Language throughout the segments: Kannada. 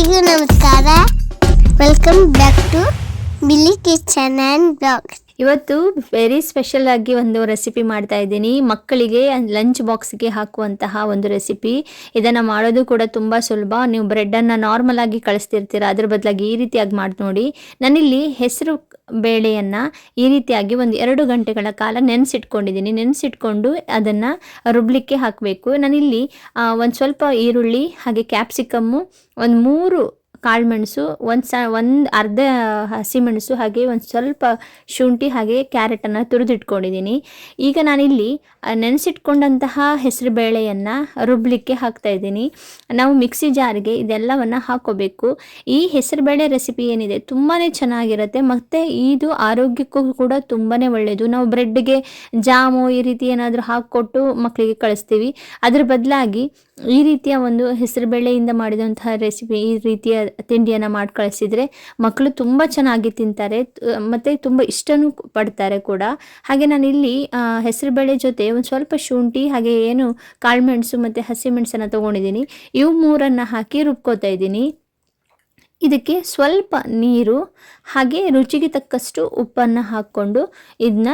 ಎಲ್ರಿಗೂ ನಮಸ್ಕಾರ. Welcome back to Billi kitchen and blogs. ಇವತ್ತು ವೆರಿ ಸ್ಪೆಷಲ್ ಆಗಿ ಒಂದು ರೆಸಿಪಿ ಮಾಡ್ತಾ ಇದ್ದೀನಿ. ಮಕ್ಕಳಿಗೆ ಲಂಚ್ ಬಾಕ್ಸ್ಗೆ ಹಾಕುವಂತಹ ಒಂದು ರೆಸಿಪಿ. ಇದನ್ನು ಮಾಡೋದು ಕೂಡ ತುಂಬ ಸುಲಭ. ನೀವು ಬ್ರೆಡ್ಡನ್ನು ನಾರ್ಮಲ್ ಆಗಿ ಕಳಿಸ್ತಿರ್ತೀರ, ಅದ್ರ ಬದಲಾಗಿ ಈ ರೀತಿಯಾಗಿ ಮಾಡಿ ನೋಡಿ. ನಾನಿಲ್ಲಿ ಹೆಸರು ಬೇಳೆಯನ್ನು ಈ ರೀತಿಯಾಗಿ ಒಂದು 2 ಗಂಟೆಗಳ ಕಾಲ ನೆನೆಸಿಟ್ಕೊಂಡಿದ್ದೀನಿ. ನೆನೆಸಿಟ್ಕೊಂಡು ಅದನ್ನು ರುಬ್ಲಿಕ್ಕೆ ಹಾಕಬೇಕು. ನಾನಿಲ್ಲಿ ಒಂದು ಸ್ವಲ್ಪ ಈರುಳ್ಳಿ, ಹಾಗೆ ಕ್ಯಾಪ್ಸಿಕಮ್ಮು, ಒಂದು 3 ಕಾಳುಮೆಣಸು, ಒಂದು ಅರ್ಧ ಹಸಿಮೆಣಸು, ಹಾಗೆ ಒಂದು ಸ್ವಲ್ಪ ಶುಂಠಿ, ಹಾಗೆ ಕ್ಯಾರೆಟನ್ನು ತುರಿದಿಟ್ಕೊಂಡಿದ್ದೀನಿ. ಈಗ ನಾನಿಲ್ಲಿ ನೆನೆಸಿಟ್ಕೊಂಡಂತಹ ಹೆಸರು ಬೇಳೆಯನ್ನು ರುಬ್ಲಿಕ್ಕೆ ಹಾಕ್ತಾಯಿದ್ದೀನಿ. ನಾವು ಮಿಕ್ಸಿ ಜಾರಿಗೆ ಇದೆಲ್ಲವನ್ನು ಹಾಕ್ಕೋಬೇಕು. ಈ ಹೆಸರುಬೇಳೆ ರೆಸಿಪಿ ಏನಿದೆ ತುಂಬಾ ಚೆನ್ನಾಗಿರುತ್ತೆ, ಮತ್ತು ಇದು ಆರೋಗ್ಯಕ್ಕೂ ಕೂಡ ತುಂಬಾ ಒಳ್ಳೆಯದು. ನಾವು ಬ್ರೆಡ್ಗೆ ಜಾಮು ಈ ರೀತಿ ಏನಾದರೂ ಹಾಕ್ಕೊಟ್ಟು ಮಕ್ಕಳಿಗೆ ಕಳಿಸ್ತೀವಿ. ಅದ್ರ ಬದಲಾಗಿ ಈ ರೀತಿಯ ಒಂದು ಹೆಸರುಬೇಳೆಯಿಂದ ಮಾಡಿದಂತಹ ರೆಸಿಪಿ, ಈ ರೀತಿಯ ತಿಂಡಿಯನ್ನು ಮಾಡಿ ಕಳಿಸಿದರೆ ಮಕ್ಕಳು ತುಂಬ ಚೆನ್ನಾಗಿ ತಿಂತಾರೆ ಮತ್ತು ತುಂಬ ಇಷ್ಟನೂ ಪಡ್ತಾರೆ ಕೂಡ. ಹಾಗೆ ನಾನಿಲ್ಲಿ ಹೆಸರುಬೇಳೆ ಜೊತೆ ಒಂದು ಸ್ವಲ್ಪ ಶುಂಠಿ, ಹಾಗೆ ಏನು ಕಾಳುಮೆಣಸು ಮತ್ತು ಹಸಿಮೆಣಸನ್ನು ತೊಗೊಂಡಿದ್ದೀನಿ. ಇವು 3 ಹಾಕಿ ರುಬ್ಕೋತಾ ಇದ್ದೀನಿ. ಇದಕ್ಕೆ ಸ್ವಲ್ಪ ನೀರು, ಹಾಗೆ ರುಚಿಗೆ ತಕ್ಕಷ್ಟು ಉಪ್ಪನ್ನು ಹಾಕ್ಕೊಂಡು ಇದನ್ನ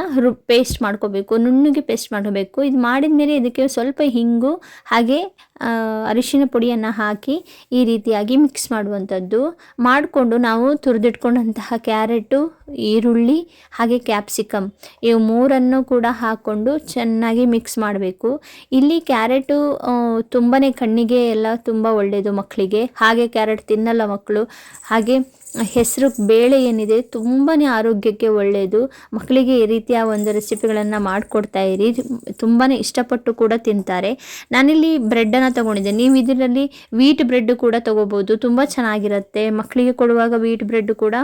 ಪೇಸ್ಟ್ ಮಾಡ್ಕೋಬೇಕು, ನುಣ್ಣಗೆ ಪೇಸ್ಟ್ ಮಾಡ್ಕೋಬೇಕು. ಇದು ಮಾಡಿದ ಮೇಲೆ ಇದಕ್ಕೆ ಸ್ವಲ್ಪ ಹಿಂಗು, ಹಾಗೆ ಅರಿಶಿನ ಪುಡಿಯನ್ನು ಹಾಕಿ ಈ ರೀತಿಯಾಗಿ ಮಿಕ್ಸ್ ಮಾಡುವಂಥದ್ದು ಮಾಡಿಕೊಂಡು, ನಾವು ತುರಿದಿಟ್ಕೊಂಡಂತಹ ಕ್ಯಾರೆಟು, ಈರುಳ್ಳಿ, ಹಾಗೆ ಕ್ಯಾಪ್ಸಿಕಮ್ ಇವು 3 ಕೂಡ ಹಾಕ್ಕೊಂಡು ಚೆನ್ನಾಗಿ ಮಿಕ್ಸ್ ಮಾಡಬೇಕು. ಇಲ್ಲಿ ಕ್ಯಾರೆಟು ತುಂಬಾ ಕಣ್ಣಿಗೆ ಎಲ್ಲ ತುಂಬ ಒಳ್ಳೆಯದು ಮಕ್ಕಳಿಗೆ. ಹಾಗೆ ಕ್ಯಾರೆಟ್ ತಿನ್ನಲ್ಲ ಮಕ್ಕಳು. ಹಾಗೆ ಹೆಸರು ಬೇಳೆ ಏನಿದೆ ತುಂಬಾ ಆರೋಗ್ಯಕ್ಕೆ ಒಳ್ಳೆಯದು. ಮಕ್ಕಳಿಗೆ ಈ ರೀತಿಯ ಒಂದು ರೆಸಿಪಿಗಳನ್ನು ಮಾಡಿಕೊಡ್ತಾ ಇರಿ, ತುಂಬಾ ಇಷ್ಟಪಟ್ಟು ಕೂಡ ತಿಂತಾರೆ. ನಾನಿಲ್ಲಿ ಬ್ರೆಡ್ಡನ್ನು ತೊಗೊಂಡಿದ್ದೆ. ನೀವು ಇದರಲ್ಲಿ ವೀಟ್ ಬ್ರೆಡ್ ಕೂಡ ತೊಗೋಬೋದು, ತುಂಬ ಚೆನ್ನಾಗಿರುತ್ತೆ. ಮಕ್ಕಳಿಗೆ ಕೊಡುವಾಗ ವೀಟ್ ಬ್ರೆಡ್ ಕೂಡ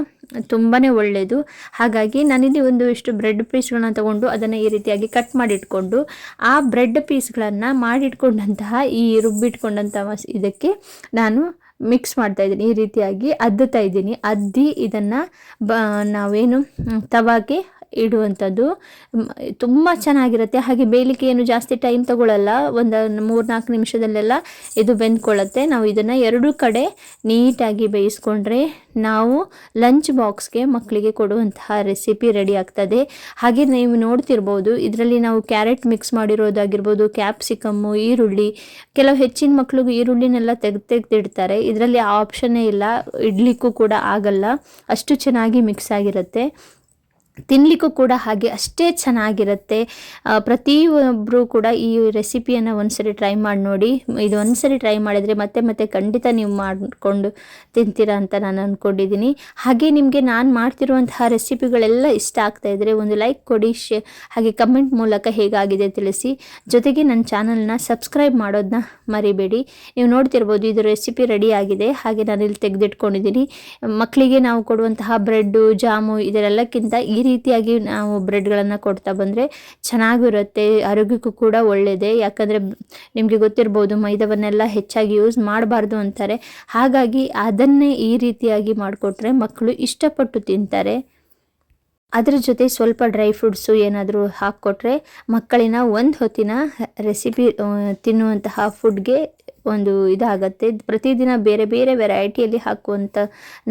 ತುಂಬಾ ಒಳ್ಳೆಯದು. ಹಾಗಾಗಿ ನಾನಿಲ್ಲಿ ಇಷ್ಟು ಬ್ರೆಡ್ ಪೀಸ್ಗಳನ್ನ ತೊಗೊಂಡು ಅದನ್ನು ಈ ರೀತಿಯಾಗಿ ಕಟ್ ಮಾಡಿಟ್ಕೊಂಡು, ಆ ಬ್ರೆಡ್ ಪೀಸ್ಗಳನ್ನು ಮಾಡಿಟ್ಕೊಂಡಂತಹ ಈ ರುಬ್ಬಿಟ್ಕೊಂಡಂತಹ ಇದಕ್ಕೆ ನಾನು ಮಿಕ್ಸ್ ಮಾಡ್ತಾಯಿದ್ದೀನಿ. ಈ ರೀತಿಯಾಗಿ ಅದ್ದುತ್ತಾ ಇದ್ದೀನಿ. ಅದ್ದಿ ಇದನ್ನು ನಾವೇನು ತವಾಗೆ ಇಡುವಂಥದ್ದು ತುಂಬ ಚೆನ್ನಾಗಿರುತ್ತೆ. ಹಾಗೆ ಬೇಯಲಿಕ್ಕೆ ಏನು ಜಾಸ್ತಿ ಟೈಮ್ ತಗೊಳ್ಳಲ್ಲ, ಒಂದು 3-4 ನಿಮಿಷದಲ್ಲೆಲ್ಲ ಇದು ಬೆಂದ್ಕೊಳ್ಳುತ್ತೆ. ನಾವು ಇದನ್ನು 2 ಕಡೆ ನೀಟಾಗಿ ಬೇಯಿಸ್ಕೊಂಡ್ರೆ ನಾವು ಲಂಚ್ ಬಾಕ್ಸ್ಗೆ ಮಕ್ಕಳಿಗೆ ಕೊಡುವಂತಹ ರೆಸಿಪಿ ರೆಡಿ ಆಗ್ತದೆ. ಹಾಗೆ ನೀವು ನೋಡ್ತಿರ್ಬೋದು, ಇದರಲ್ಲಿ ನಾವು ಕ್ಯಾರೆಟ್ ಮಿಕ್ಸ್ ಮಾಡಿರೋದಾಗಿರ್ಬೋದು, ಕ್ಯಾಪ್ಸಿಕಮ್ಮು, ಈರುಳ್ಳಿ. ಕೆಲವು ಹೆಚ್ಚಿನ ಮಕ್ಕಳಿಗೆ ಈರುಳ್ಳಿನೆಲ್ಲ ತೆಗೆದಿಡ್ತಾರೆ. ಇದರಲ್ಲಿ ಆ ಆಪ್ಷನ್ನೇ ಇಲ್ಲ, ಇಡ್ಲಿಕ್ಕೂ ಕೂಡ ಆಗಲ್ಲ, ಅಷ್ಟು ಚೆನ್ನಾಗಿ ಮಿಕ್ಸ್ ಆಗಿರುತ್ತೆ. ತಿನ್ನಲಿಕ್ಕೂ ಕೂಡ ಹಾಗೆ ಅಷ್ಟೇ ಚೆನ್ನಾಗಿರುತ್ತೆ. ಪ್ರತಿಯೊಬ್ಬರು ಕೂಡ ಈ ರೆಸಿಪಿಯನ್ನು ಒಂದ್ಸರಿ ಟ್ರೈ ಮಾಡಿ ನೋಡಿ. ಇದು ಒಂದ್ಸರಿ ಟ್ರೈ ಮಾಡಿದರೆ ಮತ್ತೆ ಖಂಡಿತ ನೀವು ಮಾಡಿಕೊಂಡು ತಿಂತೀರಾ ಅಂತ ನಾನು ಅಂದ್ಕೊಂಡಿದ್ದೀನಿ. ಹಾಗೆ ನಿಮಗೆ ನಾನು ಮಾಡ್ತಿರುವಂತಹ ರೆಸಿಪಿಗಳೆಲ್ಲ ಇಷ್ಟ ಆಗ್ತಾಯಿದ್ರೆ ಒಂದು ಲೈಕ್ ಕೊಡಿ, ಹಾಗೆ ಕಮೆಂಟ್ ಮೂಲಕ ಹೇಗಾಗಿದೆ ತಿಳಿಸಿ. ಜೊತೆಗೆ ನನ್ನ ಚಾನಲ್ನ ಸಬ್ಸ್ಕ್ರೈಬ್ ಮಾಡೋದನ್ನ ಮರಿಬೇಡಿ. ನೀವು ನೋಡ್ತಿರ್ಬೋದು, ಇದು ರೆಸಿಪಿ ರೆಡಿ ಆಗಿದೆ. ಹಾಗೆ ನಾನಿಲ್ಲಿ ತೆಗೆದಿಟ್ಕೊಂಡಿದ್ದೀನಿ. ಮಕ್ಕಳಿಗೆ ನಾವು ಕೊಡುವಂತಹ ಬ್ರೆಡ್ಡು, ಜಾಮು ಇದೆಲ್ಲಕ್ಕಿಂತ ಈ ರೀತಿಯಾಗಿ ನಾವು ಬ್ರೆಡ್ಗಳನ್ನು ಕೊಡ್ತಾ ಬಂದರೆ ಚೆನ್ನಾಗಿರುತ್ತೆ, ಆರೋಗ್ಯಕ್ಕೂ ಕೂಡ ಒಳ್ಳೆಯದೇ. ಯಾಕಂದರೆ ನಿಮಗೆ ಗೊತ್ತಿರ್ಬೋದು, ಮೈದಾವನ್ನೆಲ್ಲ ಹೆಚ್ಚಾಗಿ ಯೂಸ್ ಮಾಡಬಾರ್ದು ಅಂತಾರೆ. ಹಾಗಾಗಿ ಅದನ್ನೇ ಈ ರೀತಿಯಾಗಿ ಮಾಡಿಕೊಟ್ರೆ ಮಕ್ಕಳು ಇಷ್ಟಪಟ್ಟು ತಿಂತಾರೆ. ಅದರ ಜೊತೆ ಸ್ವಲ್ಪ ಡ್ರೈ ಫ್ರೂಟ್ಸು ಏನಾದರೂ ಹಾಕ್ಕೊಟ್ರೆ ಮಕ್ಕಳಿನ ಒಂದು ಹೊತ್ತಿನ ರೆಸಿಪಿ ತಿನ್ನುವಂತಹ ಫುಡ್ಗೆ ಒಂದು ಇದಾಗತ್ತೆ. ಪ್ರತಿದಿನ ಬೇರೆ ಬೇರೆ ವೆರೈಟಿಯಲ್ಲಿ ಹಾಕುವಂಥ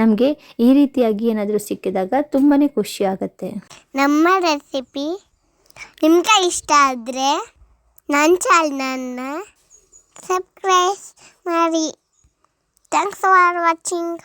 ನಮಗೆ ಈ ರೀತಿಯಾಗಿ ಏನಾದರೂ ಸಿಕ್ಕಿದಾಗ ತುಂಬಾ ಖುಷಿ ಆಗುತ್ತೆ. ನಮ್ಮ ರೆಸಿಪಿ ನಿಮ್ಗೆ ಇಷ್ಟ ಆದರೆ ನನ್ನ ಚಾನಲ್ನ ಸಬ್ಸ್ಕ್ರೈಬ್ ಮಾಡಿ. Thanks for watching.